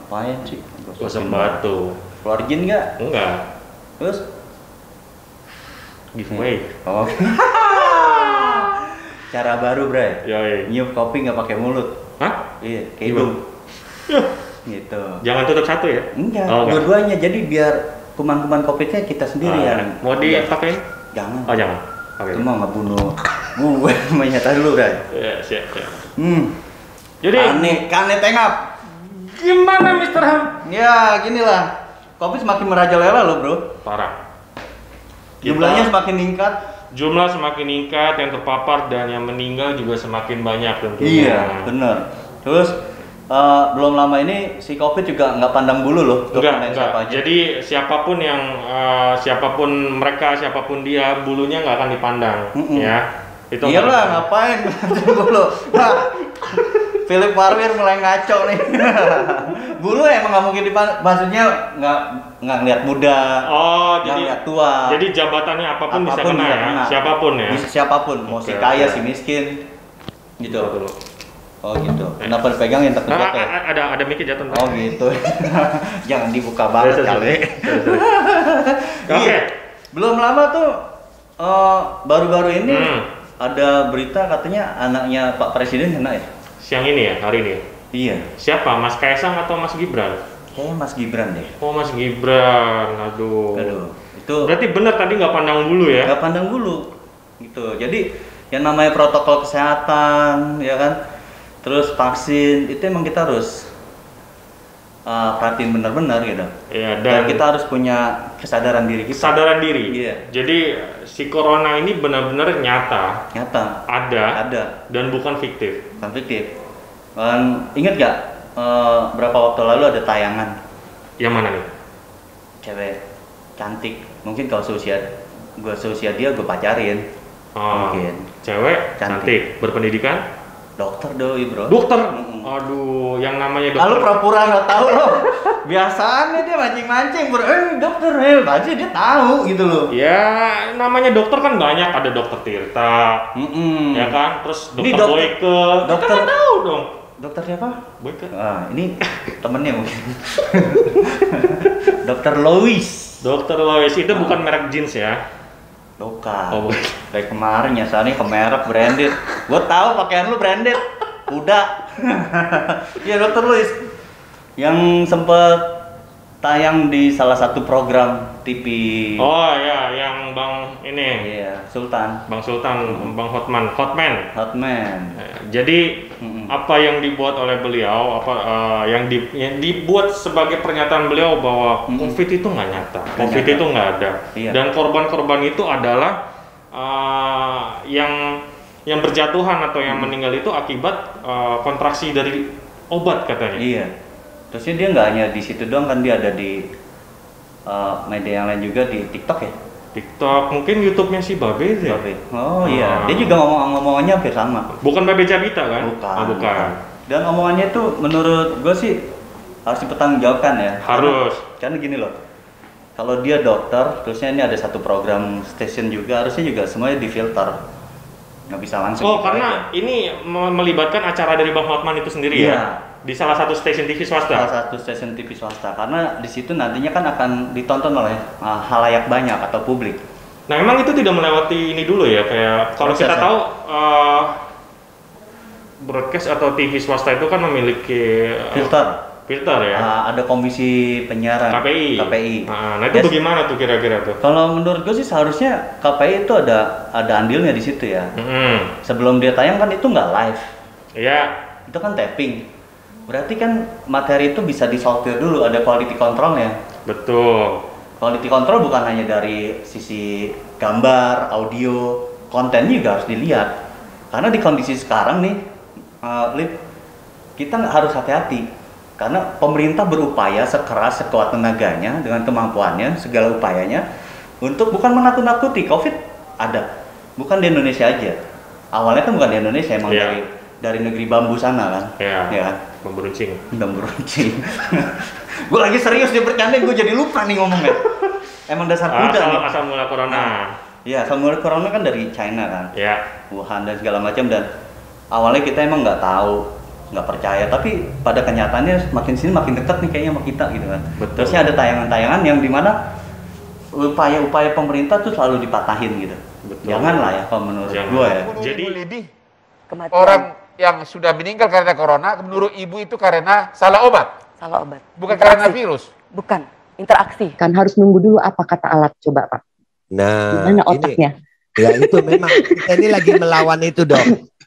Ngapain sih? Gosok batu. Keluar jin nggak? Enggak. Terus? Giveaway. Oh. Cara baru, Bray. Yoi. Nyiup kopi nggak pakai mulut. Hah? Iya, kayak hidung. Gitu. Jangan tutup satu ya? Enggak, Oh, enggak. dua-duanya. Jadi biar kuman-kuman kopinya kita sendiri yang Mau dipakai? Jangan. Oh, jangan. Oke. Itu mau ngebunuh gue menyata dulu, Bray. Ya, siap. Jadi kane tengap. Gimana Mr. Ham? Ya, ginilah. Kopi semakin merajalela loh, Bro. Parah. Jumlahnya semakin meningkat. Jumlah semakin meningkat, yang terpapar dan yang meninggal juga semakin banyak tentunya. Iya, benar. Terus belum lama ini si COVID juga nggak pandang bulu loh. Enggak. Siapa aja. Jadi siapapun siapapun mereka, siapapun dia, bulunya nggak akan dipandang, ya. Itu iyalah, ngapain bulu? Nah, Philip Warwir mulai ngaco nih. Bulu emang nggak mungkin dipandang. Maksudnya nggak ngeliat muda. Oh, nggak ngeliat tua. Jadi jabatannya apapun bisa kena ya. Siapapun ya. Bisa siapapun, mau si kaya, si miskin, gitu. Oh gitu. Kenapa dipegang yang terkejut ya? Ada mikir jatuh. Oh gitu. Jangan dibuka banget kali. Oke. Belum lama tuh baru-baru ini ada berita katanya anaknya Pak Presiden kena ya? Siang ini ya, hari ini. Iya. Siapa? Mas Kaisang atau Mas Gibran? Kayaknya Mas Gibran deh. Oh, Mas Gibran. Aduh. Itu berarti benar tadi nggak pandang bulu ya? Nggak pandang bulu. Gitu. Jadi yang namanya protokol kesehatan, ya kan? Terus vaksin itu emang kita harus perhatiin benar-benar gitu. Iya, dan kita harus punya kesadaran diri kita. Kesadaran diri. Iya. Jadi si corona ini benar-benar nyata. Nyata. Ada. Dan bukan fiktif. Bukan fiktif. Ingat gak berapa waktu lalu ada tayangan? Yang mana nih? Cewek cantik. Mungkin kalau seusia dia gue pacarin. Mungkin. Cewek cantik. Berpendidikan? Dokter doi, Bro. Dokter? Aduh, yang namanya dokter. Lalu pura-pura nggak tahu loh. Biasanya dia mancing-mancing, Bro. Dokter, pasti dia tahu gitu loh. Ya, namanya dokter kan banyak. Ada dokter Tirta, ya kan? Terus dokter Boyke. Dokter kita tahu dong. Dokter siapa? Boyke. Ini temennya mungkin. Dokter Lois. Dokter Lois itu bukan merek jeans ya? Bukan. Oh, bukan. Kayak kemarin nyasarannya ke merek branded. Gue tahu pakaian lu branded. Udah. Iya, Dokter Lois. Yang sempet tayang di salah satu program TV. Oh ya, yang Bang ini. Iya, Sultan. Bang Sultan, Bang Hotman. Jadi apa yang dibuat oleh beliau, yang dibuat sebagai pernyataan beliau bahwa COVID itu nggak nyata, COVID itu nggak ada, dan korban-korban itu adalah yang berjatuhan atau yang meninggal itu akibat kontraksi dari obat katanya. Iya. Terusnya dia nggak hanya di situ doang kan, dia ada di media yang lain juga, di TikTok ya. TikTok, mungkin YouTube-nya si Babe deh. Oh iya, dia juga ngomongannya hampir sama. Bukan Babe Jabita kan? Bukan. Oh, bukan. Dan omongannya itu menurut gue sih harus dipertanggungjawabkan ya. Harus. Karena gini loh, kalau dia dokter, terusnya ini ada satu program stasiun juga, harusnya juga semuanya difilter. Nggak bisa langsung. Oh, karena ini melibatkan acara dari Bang Hotman itu sendiri ya? Di salah satu stasiun TV swasta? Salah satu stasiun TV swasta, karena di situ nantinya kan akan ditonton oleh halayak banyak atau publik. Nah, emang itu tidak melewati ini dulu ya, kayak kalau kita tahu broadcast atau TV swasta itu kan memiliki filter ya. Ada komisi penyiaran KPI. Nah itu bagaimana tuh kira-kira tuh? Kalau menurut gue sih seharusnya KPI itu ada andilnya di situ ya. Sebelum dia tayang kan itu nggak live. Iya. Itu kan tapping. Berarti kan materi itu bisa disortir dulu, ada quality controlnya. Betul. Quality control bukan hanya dari sisi gambar, audio, konten juga harus dilihat. Karena di kondisi sekarang nih, kita harus hati-hati. Karena pemerintah berupaya sekeras sekuat tenaganya dengan kemampuannya, segala upayanya untuk bukan menakut-nakuti. COVID ada, bukan di Indonesia aja. Awalnya kan bukan di Indonesia, emang dari negeri bambu sana kan. Iya. Bambu runcing. Gue lagi serius dia bercanda, gue jadi lupa nih ngomongnya. Emang dasar kuda nih. Asal mula corona. Iya, asal mula corona kan dari China kan. Iya. Wuhan dan segala macam, dan awalnya kita emang nggak tahu nggak percaya, tapi pada kenyataannya makin sini makin dekat nih kayaknya sama kita gitu kan. Betul. Terusnya ada tayangan-tayangan yang dimana upaya-upaya pemerintah tuh selalu dipatahin gitu. Betul. Janganlah ya kalau menurut gue ya. Jadi kematian orang yang sudah meninggal karena corona, menurut ibu itu karena salah obat. Salah obat. Bukan karena virus. Bukan, interaksi. Kan harus nunggu dulu apa kata alat, coba Pak. Nah, Gimana otaknya? Ya itu memang kita ini lagi melawan itu, Dok.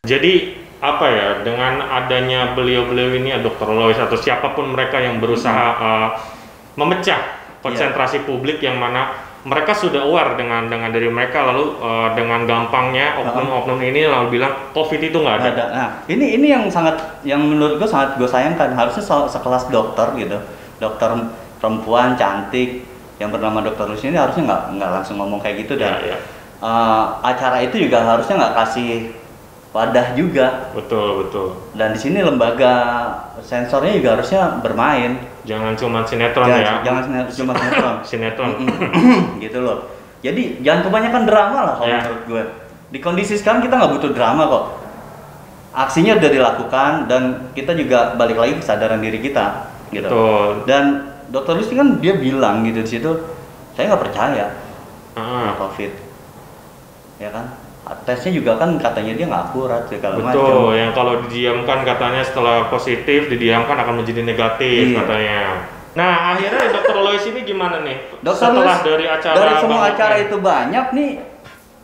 Jadi apa ya, dengan adanya beliau-beliau ini ya Dr. Lois atau siapapun mereka yang berusaha memecah konsentrasi publik yang mana mereka sudah aware dengan diri mereka, lalu dengan gampangnya oknum-oknum ini lalu bilang COVID itu nggak ada. Nah, ini yang menurut gue sangat gue sayangkan. Harusnya sekelas dokter gitu, dokter perempuan cantik yang bernama Dr. Lucy ini harusnya nggak langsung ngomong kayak gitu dan acara itu juga harusnya nggak kasih wadah juga. Betul. Dan di sini lembaga sensornya juga harusnya bermain. Jangan cuma sinetron ya. Jangan cuma sinetron. Sinetron. Gitu loh. Jadi jangan kebanyakan drama lah kalau menurut gue. Di kondisi sekarang kita nggak butuh drama kok. Aksinya udah dilakukan dan kita juga balik lagi kesadaran diri kita. Gitu. Betul. Dan Dr. Lucy kan dia bilang gitu di situ, saya nggak percaya COVID. Ya kan? Tesnya juga kan katanya dia nggak akurat segala macam. Betul, yang kalau didiamkan katanya setelah positif didiamkan akan menjadi negatif katanya. Nah akhirnya Dr. Lois ini gimana nih? Setelah dari semua acara itu banyak nih,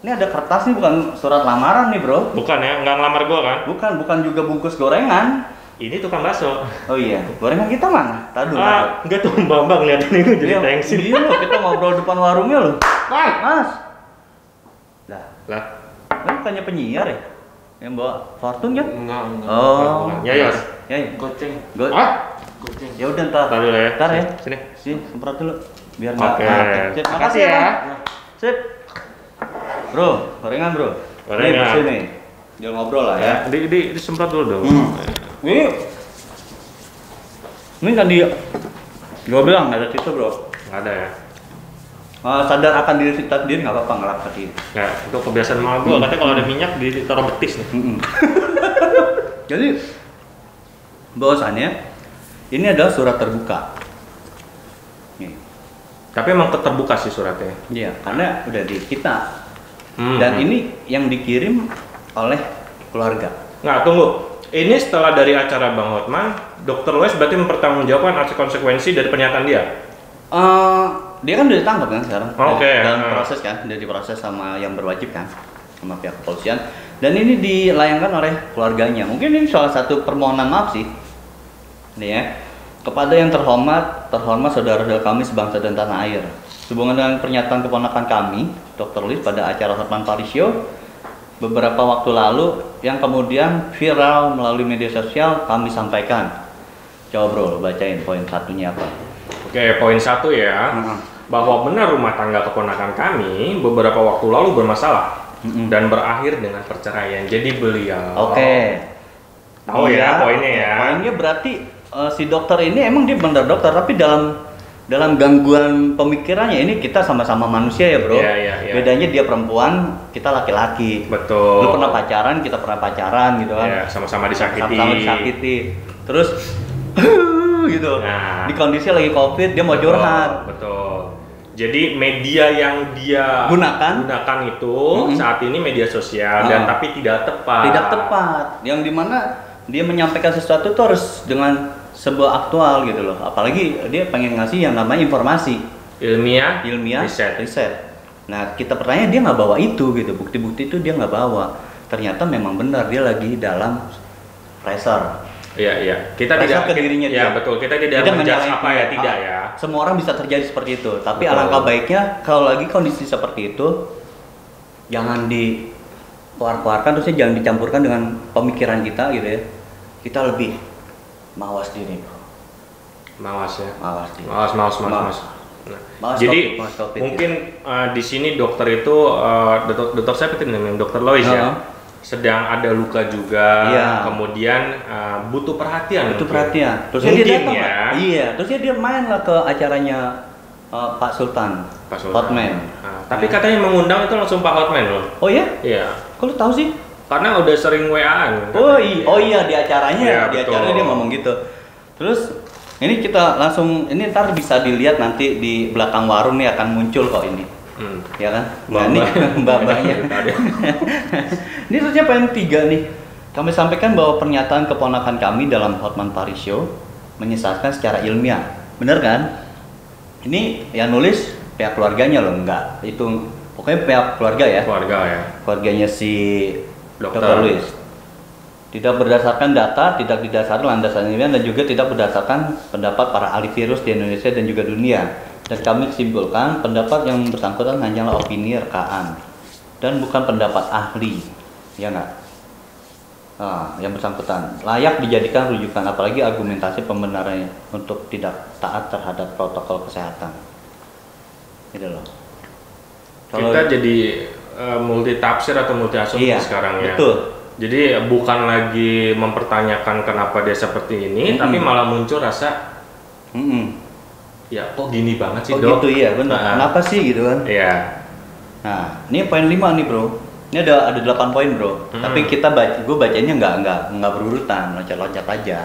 ini ada kertas nih, bukan surat lamaran nih bro. Bukan ya, nggak ngelamar gua kan? Bukan juga bungkus gorengan. Ini tukang bakso. Oh iya, gorengan kita mana? Tadu. Enggak tuh Mbak liatin itu jadi tensin. Iya loh, kita ngobrol depan warungnya loh. Mas. Lah. Kan bukannya penyiar ya? Yang bawa Fortune kan? Enggak. Oh. Yayos. Goceng. Goceng. Ya udah ntar. Ntar dulu ya. Ntar ya. Sini. Semprot dulu. Biar nggak. Oke. Sip, makasih ya. Sip. Bro, gorengan bro. Gorengan. Sini. Jangan ngobrol lah ya. Disemprot dulu dong. Ini tadi gua bilang ada situ bro. Nggak ada ya. Sadar akan diri kita sendiri nggak apa-apa ngelap tadi. Ya, itu kebiasaan mama gua. Katanya kalau ada minyak ditaruh betis nih. Jadi bahwasannya ini adalah surat terbuka. Nih. Tapi emang terbuka sih suratnya. Iya, karena udah di kita. Dan ini yang dikirim oleh keluarga. Nggak, tunggu. Ini setelah dari acara Bang Hotman, Dr. Lois berarti mempertanggungjawabkan aksi konsekuensi dari pernyataan dia? Dia kan udah ditangkap kan sekarang. Oke. Dalam proses kan, udah diproses sama yang berwajib kan, sama pihak kepolisian. Dan ini dilayangkan oleh keluarganya. Mungkin ini salah satu permohonan maaf sih. Nih ya. Kepada yang terhormat saudara-saudara kami sebangsa dan tanah air. Sehubungan dengan pernyataan keponakan kami, Dr. Lois pada acara Hotman Paris Show beberapa waktu lalu yang kemudian viral melalui media sosial, kami sampaikan. Coba bro, bacain poin satunya apa? Oke, poin 1 ya. Bahwa benar rumah tangga keponakan kami beberapa waktu lalu bermasalah dan berakhir dengan perceraian. Jadi beliau tahu ya poinnya ya. Poinnya berarti si dokter ini emang dia benar dokter, tapi dalam gangguan pemikirannya ini kita sama-sama manusia ya bro. Iya. Bedanya dia perempuan, kita laki-laki. Betul. Lu pernah pacaran, kita pernah pacaran gitu kan. Iya, sama-sama disakiti. Sama-sama disakiti. Terus gitu. Nah, di kondisi lagi COVID dia mau curhat. Betul. Jadi media yang dia gunakan itu saat ini media sosial dan tapi tidak tepat. Tidak tepat. Yang dimana dia menyampaikan sesuatu tuh harus dengan sebuah aktual gitu loh. Apalagi dia pengen ngasih yang namanya informasi ilmiah, riset. Nah kita pertanyaan dia nggak bawa itu gitu. Bukti-bukti itu dia nggak bawa. Ternyata memang benar dia lagi dalam pressure. Iya. Kita tidak ke dirinya dia. Betul. Kita tidak menjudge apa ya, tidak ya. Semua orang bisa terjadi seperti itu. Tapi alangkah baiknya kalau lagi kondisi seperti itu jangan dikeluarkan, terusnya jangan dicampurkan dengan pemikiran kita gitu ya. Kita lebih mawas diri, bro. Mawas ya. Mawas diri. Mawas. Nah, jadi mungkin di sini dokter itu dokter siapa itu namanya? Dokter Lois ya. Sedang ada luka juga, kemudian butuh perhatian. Terusnya dia datang ya. Iya, terusnya dia main lah ke acaranya Pak Sultan. Hotman. Tapi katanya mengundang itu langsung Pak Hotman loh. Oh ya? Iya. Kok lu tahu sih? karena udah sering WA-an. Oh iya di acaranya, Iya, di betul. acaranya dia ngomong gitu. Terus ini kita langsung, ini ntar bisa dilihat nanti di belakang warung nih akan muncul kok ini. Ya kan? Nah, ini mbak-mbaknya. Ini terusnya poin 3 nih. Kami sampaikan bahwa pernyataan keponakan kami dalam Hotman Paris Show menyesatkan secara ilmiah. Bener kan? Ini yang nulis pihak keluarganya loh, enggak. Itu pokoknya pihak keluarga ya. Keluarga ya. Keluarganya si Dokter. Dr. Louis. Tidak berdasarkan data, tidak didasari landasan ilmiah dan juga tidak berdasarkan pendapat para ahli virus di Indonesia dan juga dunia. Dan kami simpulkan pendapat yang bersangkutan hanyalah opini rekaan dan bukan pendapat ahli, ya nggak? Nah, yang bersangkutan layak dijadikan rujukan, apalagi argumentasi pembenarannya untuk tidak taat terhadap protokol kesehatan. Gitu loh. Kita jadi multi tafsir atau multi asumsi iya, sekarang ya. Betul. Jadi bukan lagi mempertanyakan kenapa dia seperti ini, tapi malah muncul rasa ya kok gini banget sih, Dok? Gitu iya, benar. Kenapa sih gitu kan? Iya. Nah, ini poin 5 nih, Bro. Ini ada 8 poin, Bro. Tapi gue bacanya nggak berurutan, loncat-loncat aja.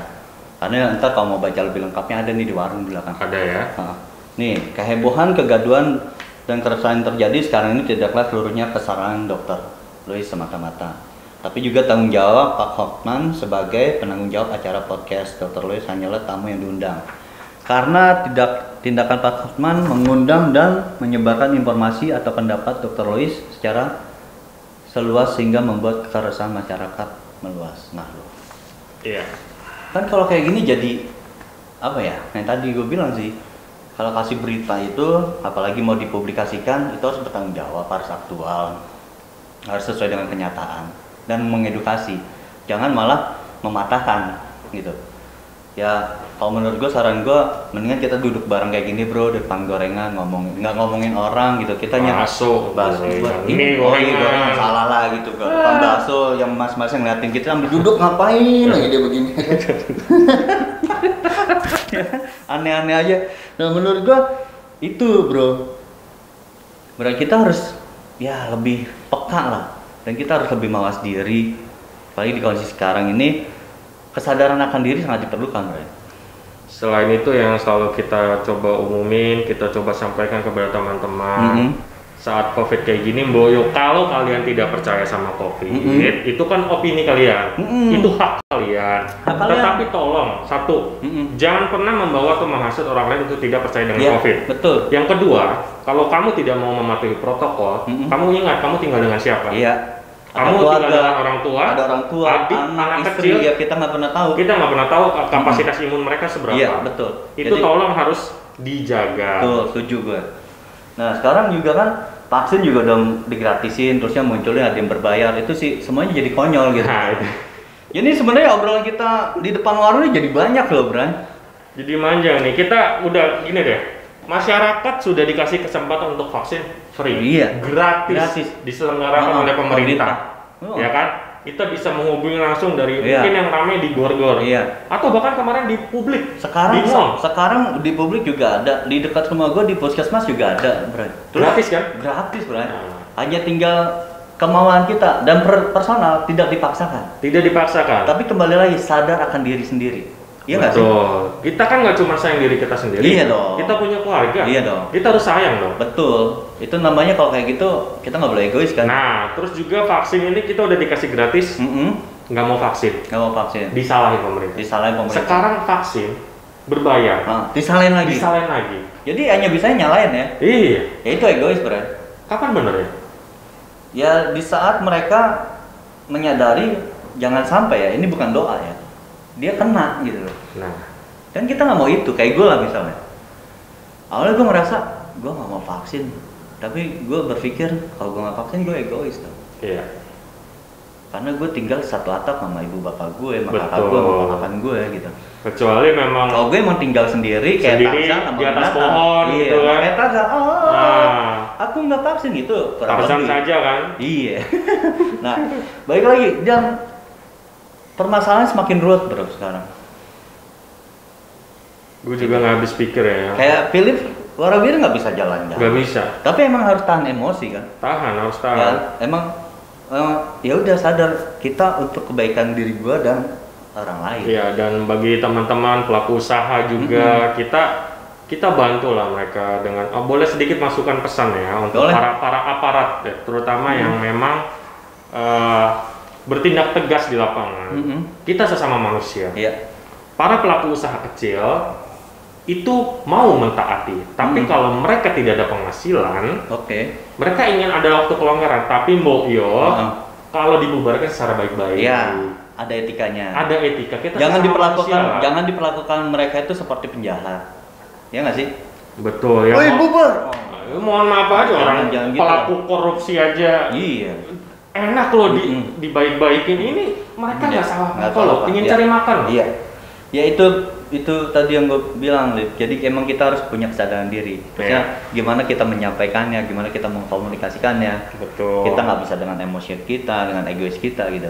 Karena ntar kalau mau baca lebih lengkapnya ada nih di warung belakang. Ada ya. Nah, nih, kehebohan, kegaduhan dan keresahan terjadi sekarang ini tidaklah seluruhnya kesalahan Dr. Louis semata-mata, tapi juga tanggung jawab Pak Hotman sebagai penanggung jawab acara podcast Dr. Louis hanyalah tamu yang diundang. Karena tindakan Pak Hotman mengundang dan menyebarkan informasi atau pendapat Dr. Louis secara seluas sehingga membuat keresahan masyarakat meluas. Nah, Iya. kan kalau kayak gini jadi apa ya? Yang tadi gue bilang sih, kalau kasih berita itu, apalagi mau dipublikasikan, itu harus bertanggung jawab, harus aktual, harus sesuai dengan kenyataan dan mengedukasi. Jangan malah mematahkan gitu. Ya, kalau menurut gue, saran gue, mendingan kita duduk bareng kayak gini, Bro, depan gorengan, nggak ngomongin orang gitu. Kita Bakso, ini gorengan salah lah gitu, depan bakso yang mas-mas yang ngeliatin kita sambil duduk ngapain lagi dia begini. Aneh-aneh aja. Nah, menurut gua itu, Bro. Berarti kita harus ya lebih peka lah, dan kita harus lebih mawas diri. Apalagi di kondisi sekarang ini, kesadaran akan diri sangat diperlukan, Bro. Selain itu yang selalu kita coba umumin, kita coba sampaikan kepada teman-teman. Saat COVID kayak gini, Boyo, kalau kalian tidak percaya sama COVID, itu kan opini kalian, itu hak kalian. Tetapi tolong, satu, jangan pernah membawa atau menghasut orang lain untuk tidak percaya dengan COVID. Betul. Yang kedua, kalau kamu tidak mau mematuhi protokol, kamu ingat kamu tinggal dengan siapa? Iya. Kamu tinggal dengan orang tua, ada orang tua, adik, anak istri, kecil. ya kita nggak pernah tahu. Kita nggak pernah tahu kapasitas imun mereka seberapa. Iya, betul. Itu tolong harus dijaga. Betul, setuju gue. Nah, sekarang juga kan vaksin juga udah digratisin, terusnya munculnya ada yang berbayar, itu sih semuanya jadi konyol gitu. Nah, itu. Jadi sebenarnya obrolan kita di depan warung ini jadi banyak loh, Bran. Jadi manja nih, kita udah gini deh, masyarakat sudah dikasih kesempatan untuk vaksin free, Iya. gratis. Diselenggarakan oleh pemerintah, ya kan? Kita bisa menghubungi langsung dari mungkin yang ramai di gor-gor, atau bahkan kemarin di publik, Sekarang di mall. sekarang di publik juga ada, di dekat rumah gue di puskesmas juga ada, Bran. Gratis kan? Gratis, Bran. Hanya tinggal kemauan kita dan personal, tidak dipaksakan. Tidak dipaksakan. Tapi kembali lagi sadar akan diri sendiri. Iya nggak sih? Betul. Kita kan nggak cuma sayang diri kita sendiri. Iya dong. Kita punya keluarga. Iya dong. Kita harus sayang dong. Betul. Itu namanya kalau kayak gitu kita nggak boleh egois kan? Nah, terus juga vaksin ini kita udah dikasih gratis, nggak mau vaksin. Nggak mau vaksin. Disalahin pemerintah. Disalahin pemerintah. Sekarang vaksin berbayar. Disalahin lagi. Disalahin lagi. Jadi hanya bisa nyalain ya? Iya. Ya itu egois, Bro. Kapan bener ya? Ya di saat mereka menyadari jangan sampai ya, ini bukan doa ya, dia kena gitu loh. Nah, Dan kita nggak mau itu, kayak gue lah misalnya. Awalnya gue merasa gue nggak mau vaksin, tapi gue berpikir kalau gue nggak vaksin gue egois tuh. iya. Karena gue tinggal satu atap sama ibu bapak gue, sama kakak Betul. gue, sama ponakan gue gitu. Kecuali memang Kalau gue emang tinggal sendiri kayak Tarzan sama di atas binatang. pohon Iya, gitu kan. kayak Tarzan. Nah, Aku nggak vaksin gitu. kurang Tarzan lebih. saja kan. Iya. Nah, balik lagi, dan permasalahan semakin ruwet bro sekarang. Gue juga nggak habis pikir ya. Kayak Philip Warawiri nggak bisa jalan-jalan. Nggak bisa. Tapi emang harus tahan emosi kan. Tahan, harus tahan. Ya, emang ya udah sadar kita untuk kebaikan diri gua dan orang lain. Iya, dan bagi teman-teman pelaku usaha juga kita bantu lah mereka dengan boleh sedikit masukan pesan ya untuk Boleh. para aparat ya, terutama yang memang bertindak tegas di lapangan. Kita sesama manusia. Iya. Para pelaku usaha kecil itu mau mentaati, tapi kalau mereka tidak ada penghasilan, mereka ingin ada waktu kelonggaran, tapi kalau dibubarkan secara baik-baik. Iya, ada etikanya. Ada etika. Kita Jangan sesama diperlakukan, manusia. jangan diperlakukan mereka itu seperti penjahat. Ya nggak sih? Betul ya. Woi, bubar. Mohon maaf aja orang jangan gitu pelaku korupsi aja. Iya. Enak loh dibaik-baikin, ini mereka nggak salah nggak apa loh, salah, ingin iya. cari makan. Iya. Ya itu tadi yang gue bilang, Lip. Jadi emang kita harus punya kesadaran diri. Maksudnya gimana kita menyampaikannya, gimana kita mengkomunikasikannya. Betul. Kita nggak bisa dengan emosi kita, dengan egois kita gitu.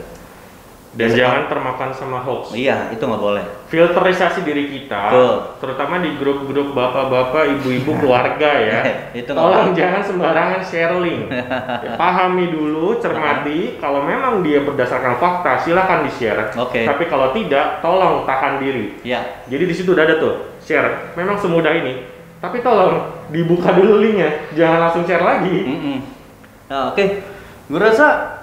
Dan jangan termakan sama hoax. Iya, itu nggak boleh. Filterisasi diri kita, Betul. terutama di grup-grup bapak-bapak, ibu-ibu keluarga ya. Itu nggak Tolong boleh. jangan sembarangan share link. Ya, pahami dulu, cermati. Kalau memang dia berdasarkan fakta, silakan di-share. Tapi kalau tidak, tolong tahan diri. Iya. Jadi di situ udah ada tuh share. Memang semudah ini. Tapi tolong dibuka dulu linknya, jangan langsung share lagi. Nah, gue rasa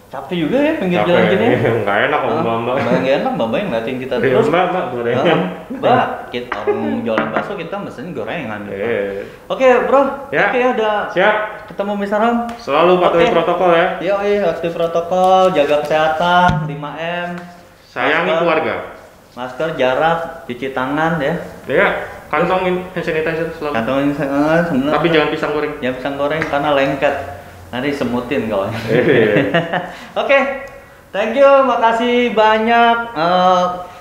capek juga ya pinggir jalan gini. Nggak enak kok mbak-mbak. Nggak enak, mbak yang ngeliatin kita Iya, terus. mbak gorengan. Mbak, kita orang jualan bakso kita mesen gorengan. Oke bro, Ya. oke udah Siap. ketemu Mr. Ram. Selalu patuhi protokol ya. Harus di protokol, jaga kesehatan, 5M. Sayangi Masker, keluarga. Masker, jarak, cuci tangan ya. Ya, kantongin hand sanitizer selalu. Kantongin sebenarnya. Tapi jangan pisang goreng. Jangan pisang goreng karena lengket. Nanti semutin kawan. Oke, thank you, makasih banyak.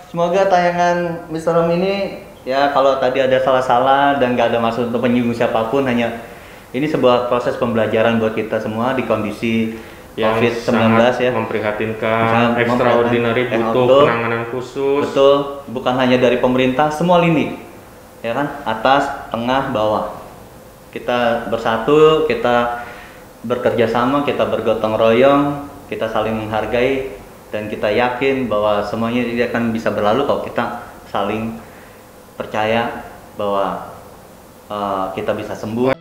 Semoga tayangan Mr. Ram ini ya kalau tadi ada salah-salah dan nggak ada maksud untuk menyinggung siapapun, hanya ini sebuah proses pembelajaran buat kita semua di kondisi Yang COVID-19 sangat ya. memprihatinkan, extraordinary, butuh penanganan khusus. Betul, bukan hanya dari pemerintah, semua lini, ya kan, atas, tengah, bawah. Kita bersatu, kita bekerja sama, kita bergotong royong, kita saling menghargai, dan kita yakin bahwa semuanya ini akan bisa berlalu kalau kita saling percaya bahwa kita bisa sembuh.